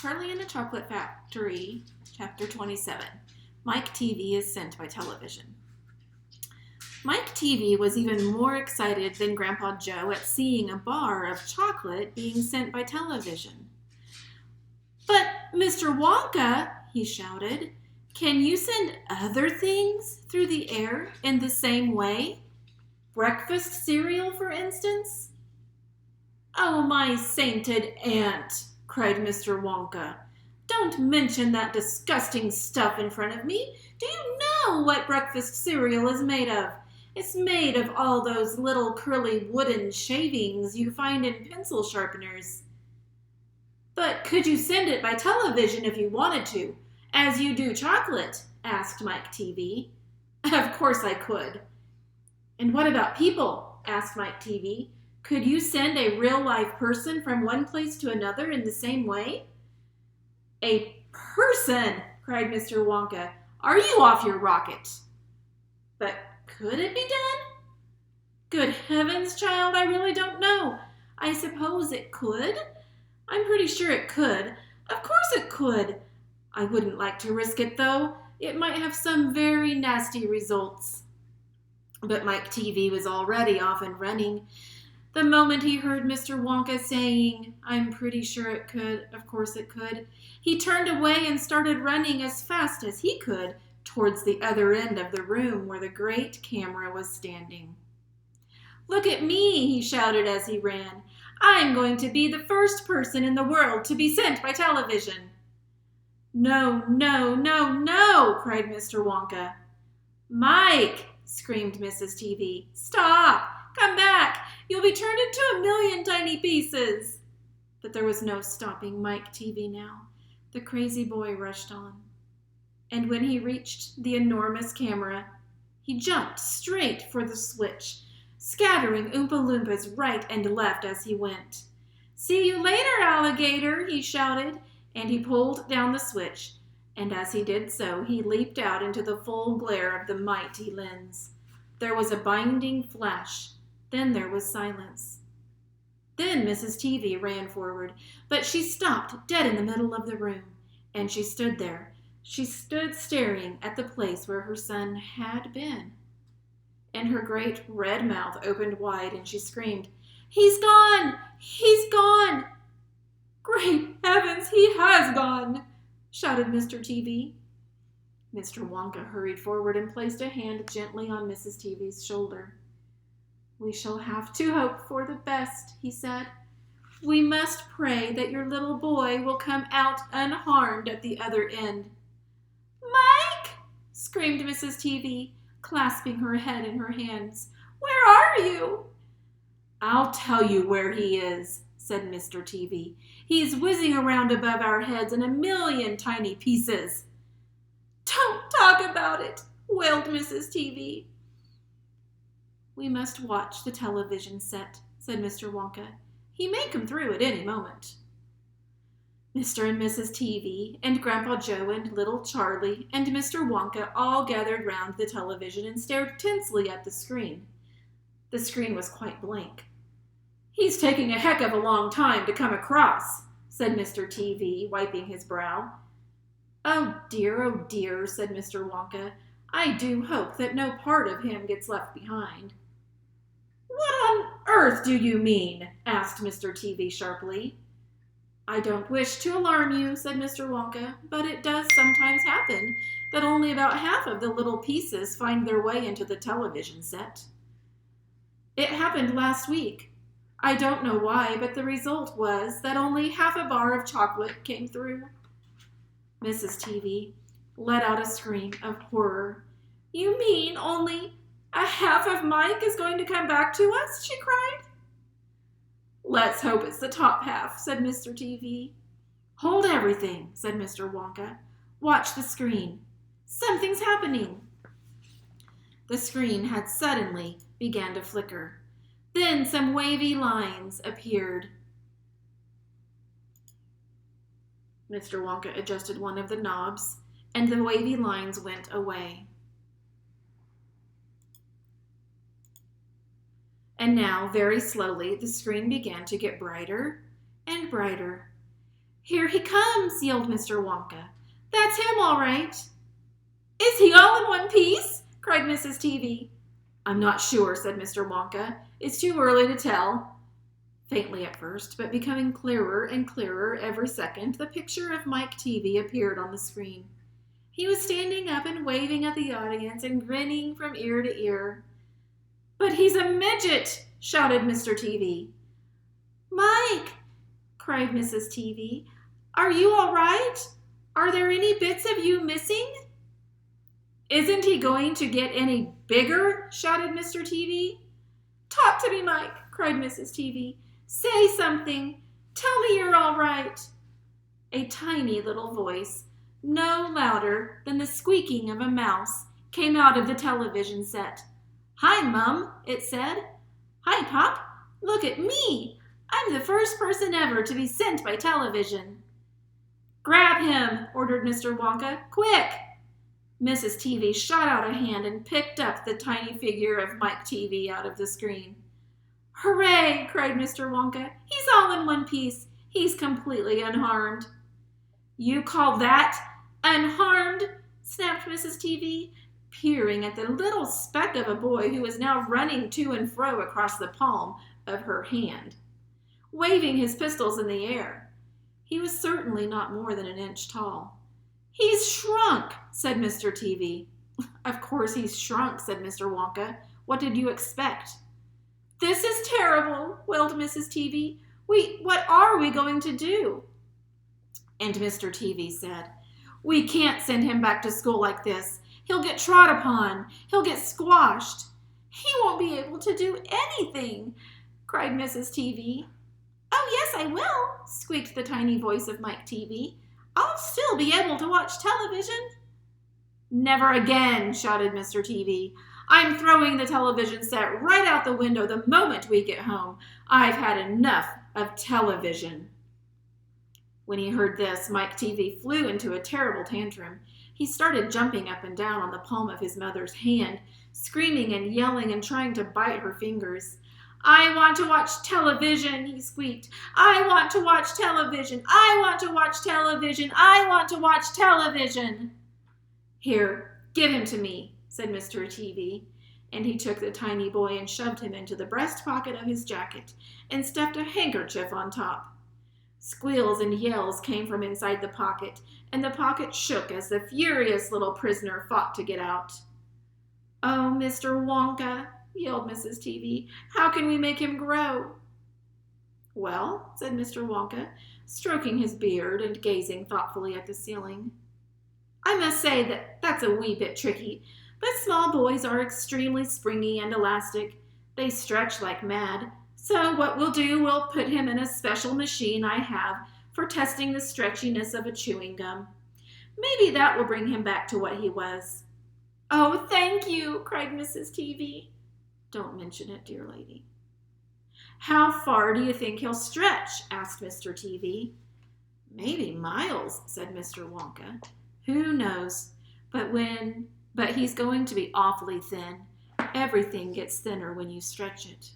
Charlie and the Chocolate Factory, Chapter 27. Mike TV is sent by television. Mike TV was even more excited than Grandpa Joe at seeing a bar of chocolate being sent by television. "But, Mr. Wonka," he shouted, "can you send other things through the air in the same way? Breakfast cereal, for instance?" "Oh, my sainted aunt," cried Mr. Wonka. "Don't mention that disgusting stuff in front of me. Do you know what breakfast cereal is made of? It's made of all those little curly wooden shavings you find in pencil sharpeners." "But could you send it by television if you wanted to, as you do chocolate?" asked Mike TV. "Of course I could." "And what about people?" asked Mike TV. "Could you send a real live person from one place to another in the same way?" "A person!" cried Mr. Wonka. "Are you off your rocket?" "But could it be done?" "Good heavens, child, I really don't know. I suppose it could. I'm pretty sure it could. Of course it could. I wouldn't like to risk it, though. It might have some very nasty results." But Mike TV was already off and running. The moment he heard Mr. Wonka saying, "I'm pretty sure it could, of course it could," he turned away and started running as fast as he could towards the other end of the room where the great camera was standing. "Look at me," he shouted as he ran. "I'm going to be the first person in the world to be sent by television." "No, no, no, no," cried Mr. Wonka. "Mike," screamed Mrs. TV, "stop! Come back! You'll be turned into a million tiny pieces." But there was no stopping Mike TV now. The crazy boy rushed on. And when he reached the enormous camera, he jumped straight for the switch, scattering Oompa Loompas right and left as he went. "See you later, alligator," he shouted, and he pulled down the switch, and as he did so, he leaped out into the full glare of the mighty lens. There was a blinding flash. Then there was silence. Then Mrs. TV ran forward, but she stopped dead in the middle of the room, and she stood there. She stood staring at the place where her son had been. And her great red mouth opened wide, and she screamed, "He's gone! He's gone!" "Great heavens, he has gone!" shouted Mr. TV. Mr. Wonka hurried forward and placed a hand gently on Mrs. TV's shoulder. "We shall have to hope for the best," he said. "We must pray that your little boy will come out unharmed at the other end." "Mike!" screamed Mrs. TV, clasping her head in her hands. "Where are you?" "I'll tell you where he is," said Mr. TV. "He's whizzing around above our heads in a million tiny pieces." "Don't talk about it," wailed Mrs. TV. "We must watch the television set," said Mr. Wonka. "He may come through at any moment." Mr. and Mrs. TV and Grandpa Joe and little Charlie and Mr. Wonka all gathered round the television and stared tensely at the screen. The screen was quite blank. "He's taking a heck of a long time to come across," said Mr. TV, wiping his brow. Oh dear, said Mr. Wonka. "I do hope that no part of him gets left behind." "What on earth do you mean?" asked Mr. TV sharply. "I don't wish to alarm you," said Mr. Wonka, "but it does sometimes happen that only about half of the little pieces find their way into the television set. It happened last week. I don't know why, but the result was that only half a bar of chocolate came through." Mrs. TV let out a scream of horror. "You mean only a half of Mike is going to come back to us?" she cried. "Let's hope it's the top half," said Mr. TV. "Hold everything," said Mr. Wonka. "Watch the screen. Something's happening." The screen had suddenly began to flicker. Then some wavy lines appeared. Mr. Wonka adjusted one of the knobs, and the wavy lines went away. And now, very slowly, the screen began to get brighter and brighter. Here he comes, yelled Mr. Wonka. That's him, all right. Is he all in one piece? Cried Mrs. TV. I'm not sure, said Mr. Wonka. It's too early to tell. Faintly at first, but becoming clearer and clearer every second, the picture of Mike TV appeared on the screen. He was standing up and waving at the audience and grinning from ear to ear. But he's a midget, shouted Mr. TV. Mike, cried Mrs. TV, are you all right? Are there any bits of you missing? Isn't he going to get any bigger? Shouted Mr. TV. Talk to me, Mike, cried Mrs. TV. Say something. Tell me you're all right. A tiny little voice, no louder than the squeaking of a mouse, came out of the television set. Hi, Mum, it said. Hi, Pop. Look at me. I'm the first person ever to be sent by television. Grab him, ordered Mr. Wonka. Quick! Mrs. TV shot out a hand and picked up the tiny figure of Mike TV out of the screen. Hooray, cried Mr. Wonka. He's all in one piece. He's completely unharmed. You call that unharmed? Snapped Mrs. TV, peering at the little speck of a boy who was now running to and fro across the palm of her hand, waving his pistols in the air. He was certainly not more than an inch tall. He's shrunk, said Mr. TV. Of course he's shrunk, said Mr. Wonka. What did you expect? This is terrible, wailed Mrs. TV. What are we going to do? And Mr. TV said, We can't send him back to school like this. He'll get trod upon. He'll get squashed. He won't be able to do anything, cried Mrs. TV. Oh, yes, I will, squeaked the tiny voice of Mike TV. I'll still be able to watch television. Never again, shouted Mr. TV. I'm throwing the television set right out the window the moment we get home. I've had enough of television. When he heard this, Mike TV flew into a terrible tantrum. He started jumping up and down on the palm of his mother's hand, screaming and yelling and trying to bite her fingers. I want to watch television, he squeaked. I want to watch television. I want to watch television. I want to watch television. Here, give him to me, said Mr. TV, and he took the tiny boy and shoved him into the breast pocket of his jacket and stuffed a handkerchief on top. Squeals and yells came from inside the pocket, and the pocket shook as the furious little prisoner fought to get out. Oh, Mr. Wonka, yelled Mrs. TV, how can we make him grow? Well, said Mr. Wonka, stroking his beard and gazing thoughtfully at the ceiling, I must say that's a wee bit tricky, but small boys are extremely springy and elastic. They stretch like mad. So what we'll do, we'll put him in a special machine I have for testing the stretchiness of a chewing gum. Maybe that will bring him back to what he was. Oh, thank you, cried Mrs. TV. Don't mention it, dear lady. How far do you think he'll stretch? Asked Mr. TV. Maybe miles, said Mr. Wonka. Who knows? But he's going to be awfully thin. Everything gets thinner when you stretch it.